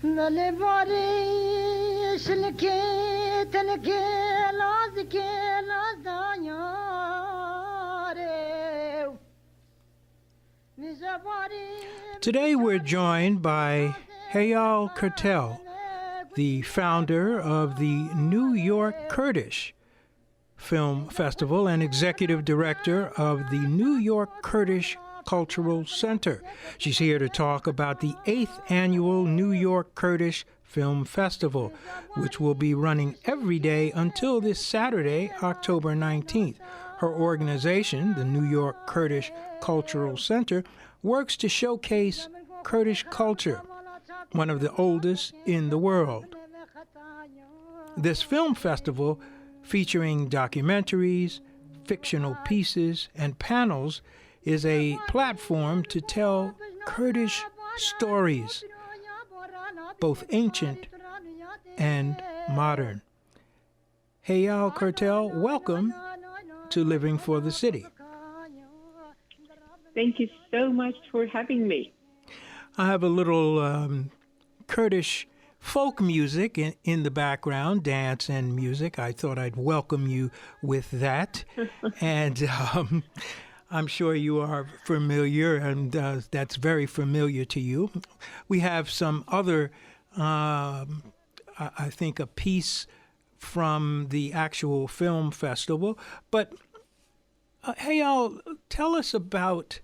Today we're joined by Xeyal Qertel, the founder of the New York Kurdish Film Festival and executive director of the New York Kurdish Cultural Center. She's here to talk about the 8th annual New York Kurdish Film Festival, which will be running every day until this Saturday, October 19th. Her organization, the New York Kurdish Cultural Center, works to showcase Kurdish culture, one of the oldest in the world. This film festival, featuring documentaries, fictional pieces, and panels, is a platform to tell Kurdish stories, both ancient and modern. Xeyal Qertel, welcome to Living for the City. Thank you so much for having me. I have a little Kurdish folk music in the background, dance and music. I thought I'd welcome you with that. And I'm sure you are familiar, and that's very familiar to you. We have some other, I think, a piece from the actual film festival. But Xeyal, tell us about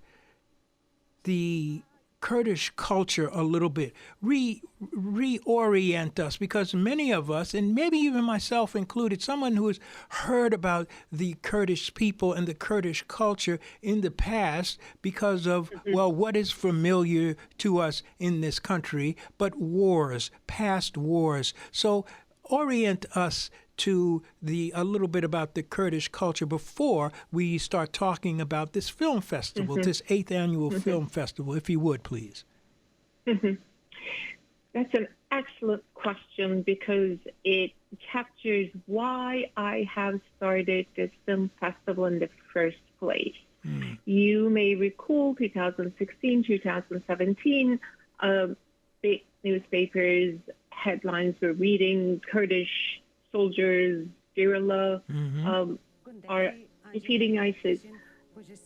the Kurdish culture a little bit. Reorient us, because many of us, and maybe even myself included, someone who has heard about the Kurdish people and the Kurdish culture in the past because of, well, what is familiar to us in this country, but wars, past wars. So orient us to a little bit about the Kurdish culture before we start talking about this film festival, this 8th annual film festival, if you would, please. That's an excellent question, because it captures why I have started this film festival in the first place. You may recall 2016, 2017, big newspapers, headlines were reading Kurdish soldiers, guerrilla, are defeating ISIS.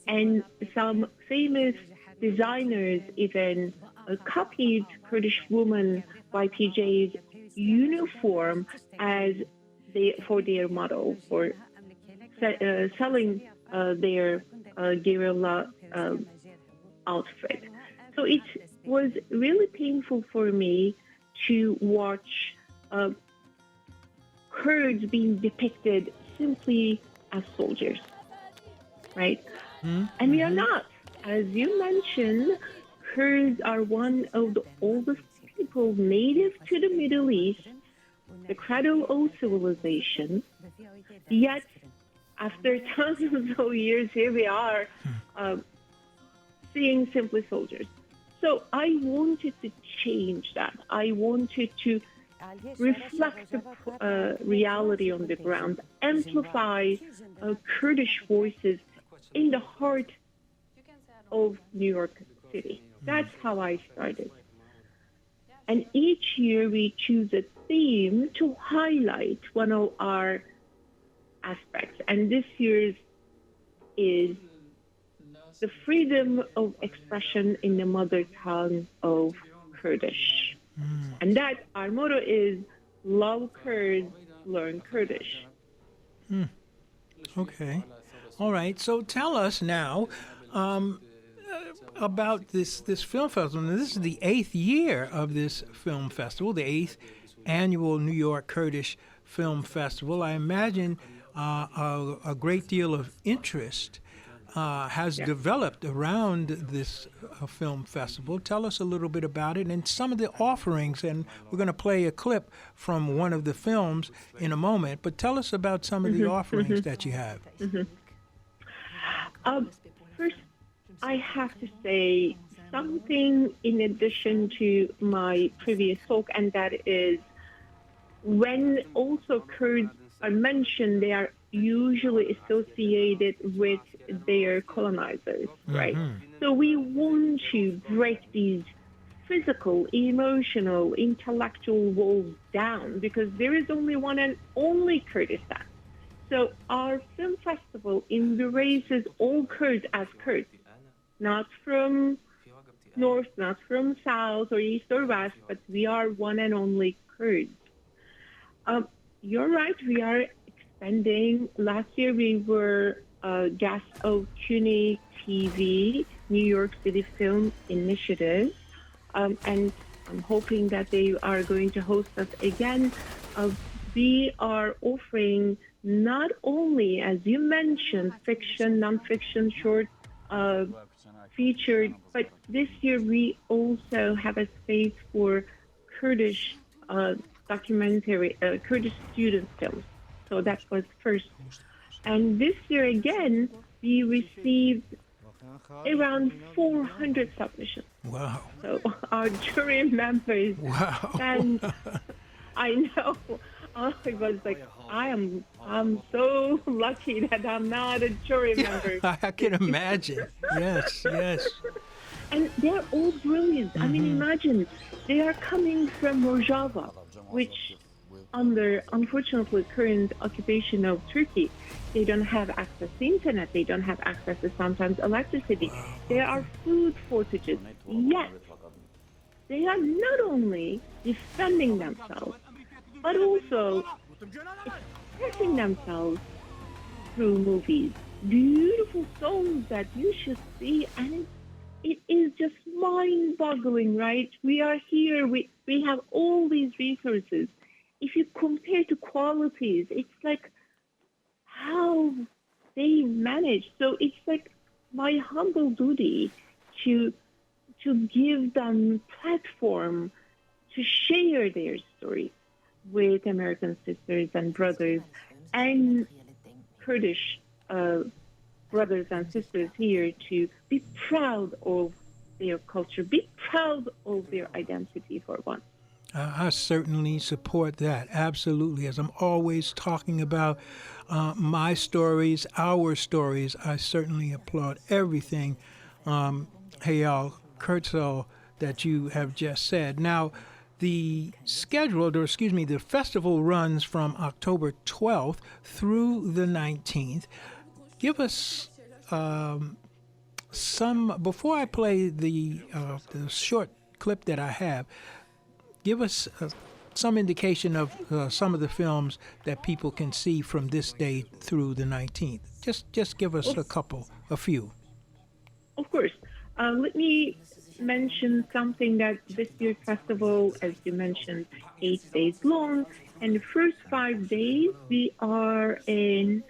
And some famous designers even copied Kurdish women YPJ's uniform for their model, for selling their guerrilla outfit. So it was really painful for me to watch Kurds being depicted simply as soldiers, right? And we are not. As you mentioned, Kurds are one of the oldest people native to the Middle East, the cradle of civilization. Yet, after thousands of years, here we are seeing simply soldiers. So I wanted to change that. I wanted to reflect the reality on the ground, amplify Kurdish voices in the heart of New York City. That's how I started. And each year we choose a theme to highlight one of our aspects. And this year's is the freedom of expression in the mother tongue of Kurdish. And that, our motto is, love Kurds, learn Kurdish. Okay. All right. So tell us now about this film festival. And this is the 8th year of this film festival, the 8th annual New York Kurdish Film Festival. I imagine a great deal of interest has developed around this film festival. Tell us a little bit about it and some of the offerings, and we're going to play a clip from one of the films in a moment, but tell us about some of the offerings that you have. First, I have to say something in addition to my previous talk, and that is when also Kurds are mentioned, they are usually associated with their colonizers, right? So we want to break these physical, emotional, intellectual walls down because there is only one and only Kurdistan. So our film festival embraces all Kurds as Kurds, not from north, not from south or east or west, but we are one and only Kurds. You're right, we are expanding. Last year we were guests of CUNY TV, New York City Film Initiative, and I'm hoping that they are going to host us again. We are offering not only, as you mentioned, fiction, nonfiction, short, featured, but this year we also have a space for Kurdish documentary, Kurdish student films. So that was first. And this year again, we received around 400 submissions. Wow. So our jury members, wow. And I know, I was like, I'm so lucky that I'm not a jury member. I can imagine. Yes, yes. And they're all brilliant. I mean, imagine, they are coming from Rojava, which under, unfortunately, current occupation of Turkey, they don't have access to internet. They don't have access to sometimes electricity. There are food shortages. Yet, they are not only defending themselves, but also expressing themselves through movies. Beautiful songs that you should see, and it is just mind-boggling, right? We are here, we have all these resources. If you compare to qualities, it's like how they manage. So it's like my humble duty to give them platform to share their story with American sisters and brothers and Kurdish brothers and sisters here to be proud of their culture, be proud of their identity for one. I certainly support that, absolutely. As I'm always talking about my stories, our stories, I certainly applaud everything, Xeyal Qertel, that you have just said. Now, the festival runs from October 12th through the 19th. Give us before I play the short clip that I have, give us some indication of some of the films that people can see from this day through the 19th. Just give us a few. Of course. Let me mention something that this year's festival, as you mentioned, 8 days long. And the first 5 days, we are in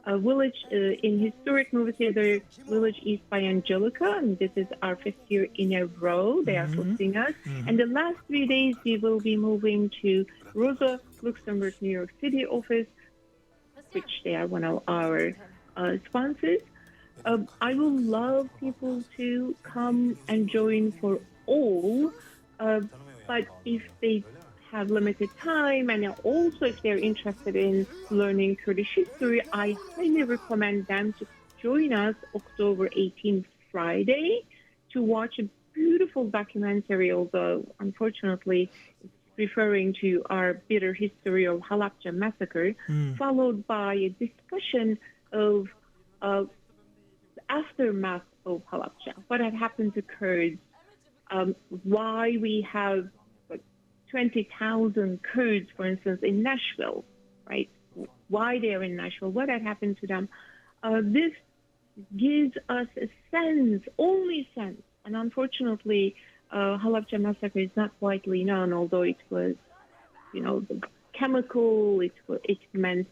a village, in historic movie theater, Village East by Angelica, and this is our 5th year in a row. They are hosting us. And the last 3 days, we will be moving to Rosa Luxemburg, New York City office, which they are one of our sponsors. I would love people to come and join for all, but if they have limited time, and also if they're interested in learning Kurdish history, I highly recommend them to join us October 18th, Friday, to watch a beautiful documentary, although unfortunately it's referring to our bitter history of Halabja massacre, followed by a discussion of the aftermath of Halabja, what had happened to Kurds, why we have 20,000 Kurds, for instance, in Nashville, right? Why they're in Nashville, what had happened to them. This gives us a sense, only sense, and unfortunately, Halabja massacre is not widely known, although it was, the chemical, it meant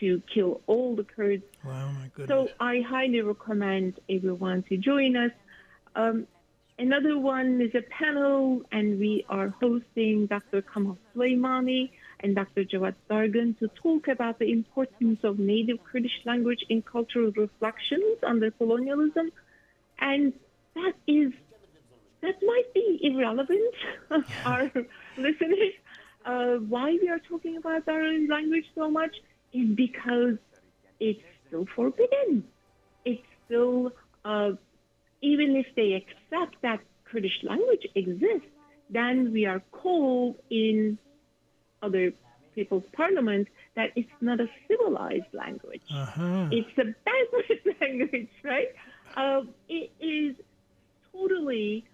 to kill all the Kurds. Wow, my goodness. So I highly recommend everyone to join us. Another one is a panel, and we are hosting Dr. Kamal Suleimani and Dr. Jawad Dargan to talk about the importance of native Kurdish language in cultural reflections under colonialism. And that might be irrelevant, our listeners. Why we are talking about our language so much is because it's still forbidden. It's still, even if they accept that Kurdish language exists, then we are called in other people's parliament that it's not a civilized language. It's a backward language, right? It is totally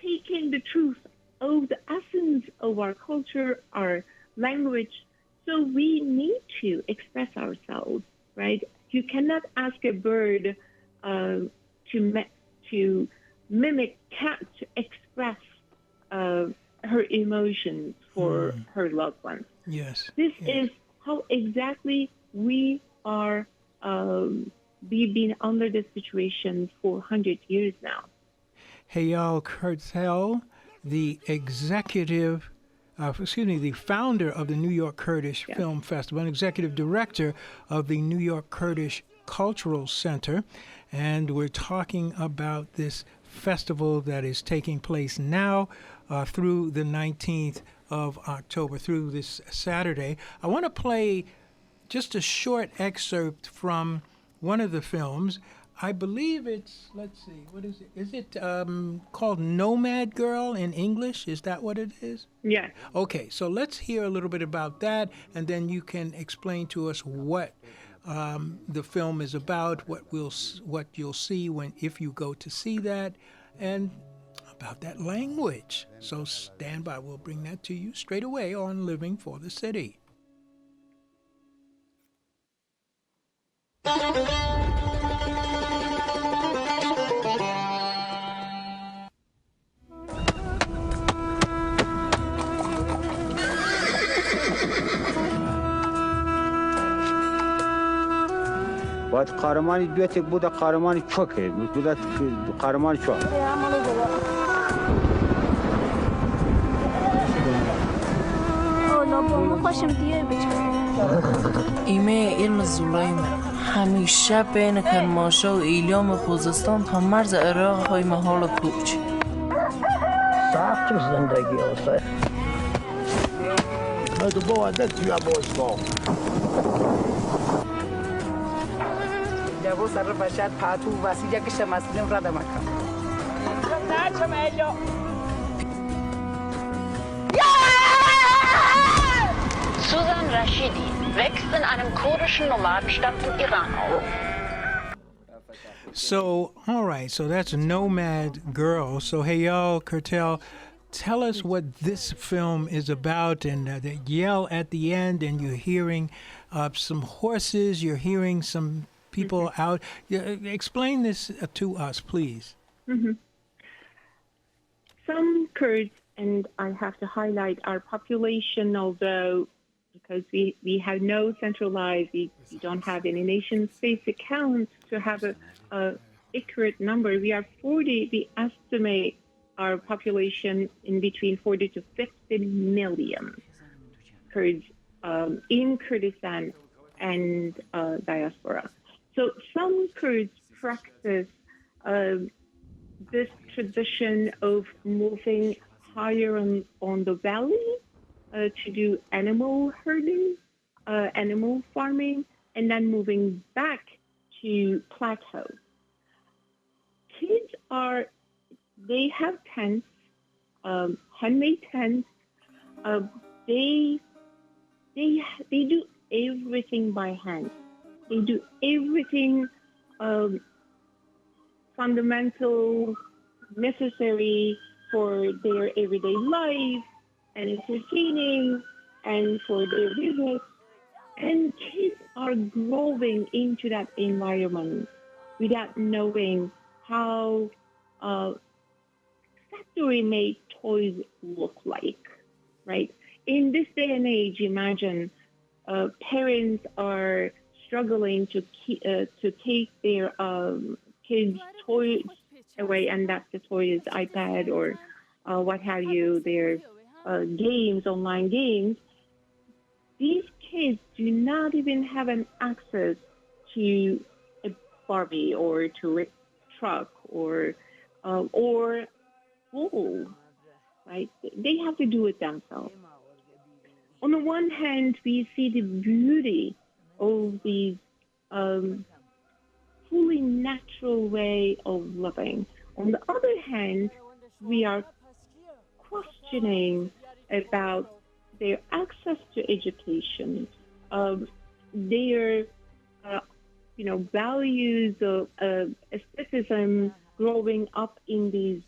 taking the truth of the essence of our culture, our language. So we need to express ourselves, right? You cannot ask a bird to mimic cat to express her emotions for her loved ones. Yes. This is how exactly we are. We've been under this situation for 100 years now. Xeyal Qertel, the the founder of the New York Kurdish Film Festival, and executive director of the New York Kurdish Cultural Center. And we're talking about this festival that is taking place now through the 19th of October, through this Saturday. I want to play just a short excerpt from one of the films. I believe it's, let's see, what is it? Is it called Nomad Girl in English? Is that what it is? Yeah. Okay, so let's hear a little bit about that, and then you can explain to us what the film is about, what you'll see if you go to see that, and about that language. So stand by. We'll bring that to you straight away on Living for the City. باید قهرمانی دویت بوده قهرمانی چوکه بوده قهرمانی چوک ایمه علم زولایمه همیشه بین کرماشا و ایلیام خوزستان تا مرز عراق های محال کوچ سخت زندگی آسه تو با عدد یا باز با جابو سر بشر پاتو واسیجا که شماسلم را دمکم نه چم ایلو Susan Rashidi wächst in einem kurdischen Nomadenstamm im Iran auf. So, all right, so that's Nomad Girl. So, Xeyal Qertel, tell us what this film is about, and the yell at the end, and you're hearing some horses, you're hearing some people out. Explain this to us, please. Some Kurds, and I have to highlight our population, although because we have no centralized, we don't have any nation-based account to have a accurate number. We are 40, we estimate our population in between 40 to 50 million Kurds in Kurdistan and diaspora. So some Kurds practice this tradition of moving higher on the valley to do animal herding, animal farming, and then moving back to plateau. Kids they have tents, handmade tents. They do everything by hand. They do everything fundamental, necessary for their everyday life and entertaining and for their business. And kids are growing into that environment without knowing how factory-made toys look like, right? In this day and age, imagine parents are struggling to take their kids' toys away, and that's the toys, iPad or what have you, their games, online games. These kids do not even have an access to a Barbie or to a truck or wool, right? They have to do it themselves. On the one hand, we see the beauty of these fully natural way of living. On the other hand, we are questioning about their access to education, their values of aestheticism growing up in these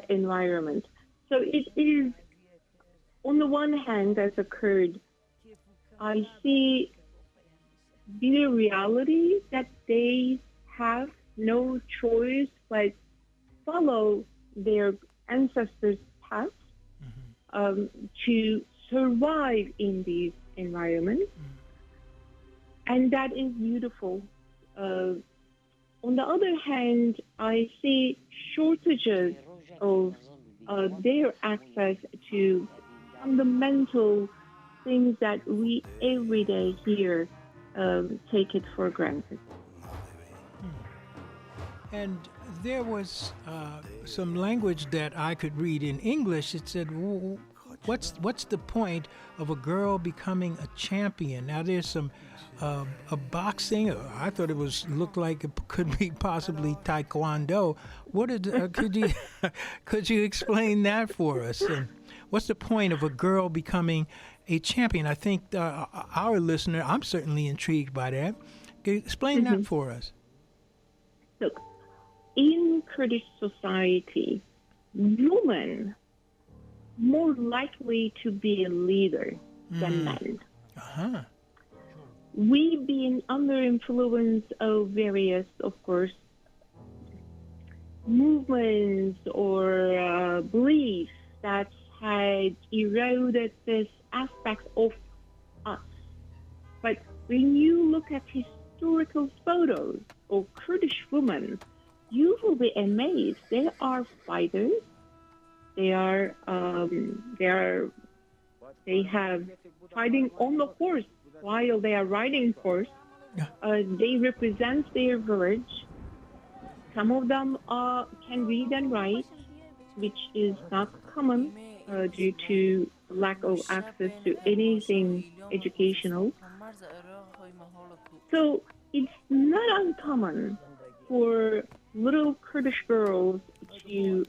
environments. So it is, on the one hand, as a Kurd, I see the reality that they have no choice but follow their ancestors' path to survive in these environments. And that is beautiful. On the other hand, I see shortages of their access to fundamental things that we every day here take it for granted. And there was some language that I could read in English. It said, what's the point of a girl becoming a champion? Now there's some a boxing. I thought looked like it could be possibly taekwondo. Could you explain that for us? And what's the point of a girl becoming a champion? I think our listener, I'm certainly intrigued by that. Explain that for us. Look, in Kurdish society, women more likely to be a leader than men. Uh-huh. We've been under influence of various, of course, movements or beliefs that had eroded this aspect of us. But when you look at historical photos of Kurdish women, you will be amazed. They are fighters. They have fighting on the horse while they are riding horse. They represent their village. Some of them can read and write, which is not common due to lack of access to anything educational. So it's not uncommon for little Kurdish girls to,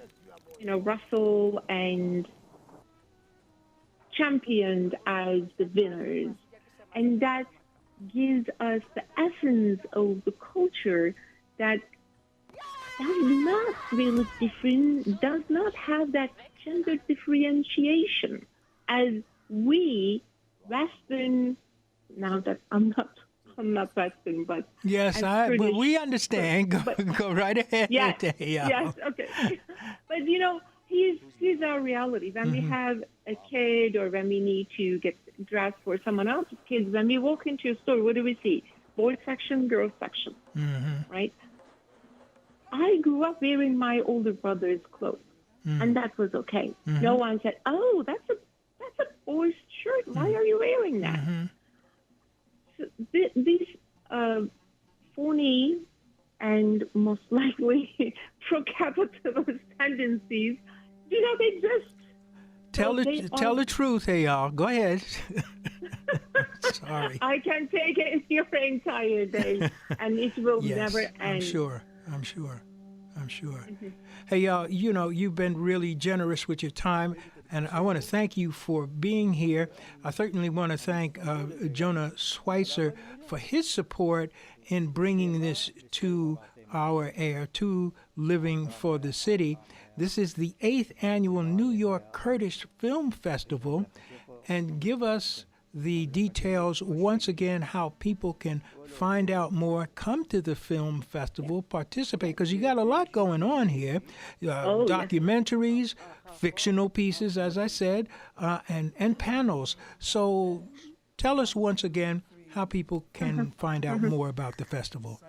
wrestle and championed as the winners. And that gives us the essence of the culture that does not really different, does not have that gender differentiation as we Western, now that I'm not Western, but yes, but we understand. Go right ahead. Yes, okay. But here's our reality. When we have a kid or when we need to get dressed for someone else's kids, when we walk into a store, what do we see? Boys section, girls section, right? I grew up wearing my older brother's clothes, and that was okay. No one said, "Oh, that's a boy's shirt. Why are you wearing that?" So these phony and most likely pro-capitalist tendencies do not exist. Tell the truth, hey y'all. Go ahead. Sorry. I can take it your entire day, and it will never end. I'm sure. Hey y'all, you've been really generous with your time, and I want to thank you for being here. I certainly want to thank Jonah Schweitzer for his support in bringing this to our air, to Living for the City. This is the 8th annual New York Kurdish Film Festival, and give us the details once again how people can find out more, come to the film festival, participate, because you got a lot going on here. Documentaries, fictional pieces, as I said, and panels. So tell us once again how people can find out more about the festival.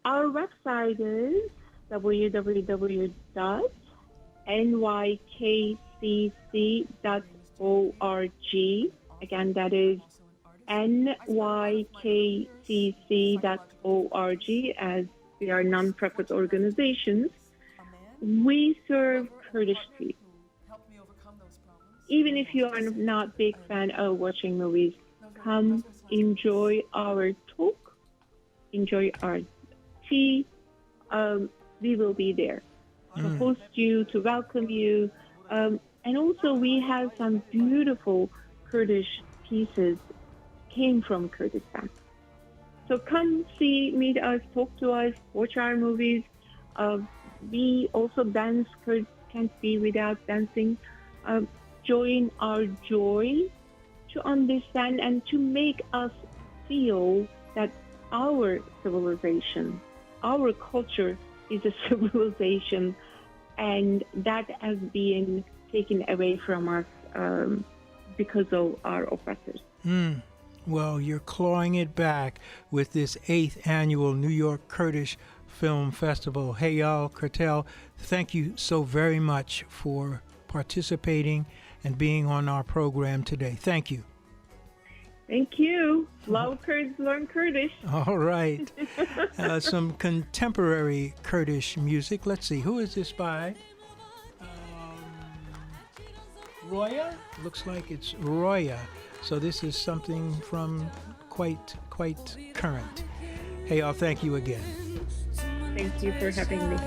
Our website is www.nykcc.org. Again, that is nykcc.org, as we are non-profit organizations. We serve Kurdish people. Even if you are not a big fan of watching movies, come enjoy our talk, enjoy our tea. We will be there. to host you, to welcome you. And also we have some beautiful Kurdish pieces came from Kurdistan. So come see, meet us, talk to us, watch our movies. We also dance. Kurds can't be without dancing. Join our joy to understand and to make us feel that our civilization, our culture is a civilization, and that has been taken away from us because of our oppressors. Well, you're clawing it back with this 8th annual New York Kurdish Film Festival. Xeyal Qertel, thank you so very much for participating and being on our program today. Thank you. Thank you. Love Kurds, learn Kurdish. All right. Some contemporary Kurdish music. Let's see. Who is this by? Roya? Looks like it's Roya. So this is something from quite current. Hey, y'all, thank you again. Thank you for having me.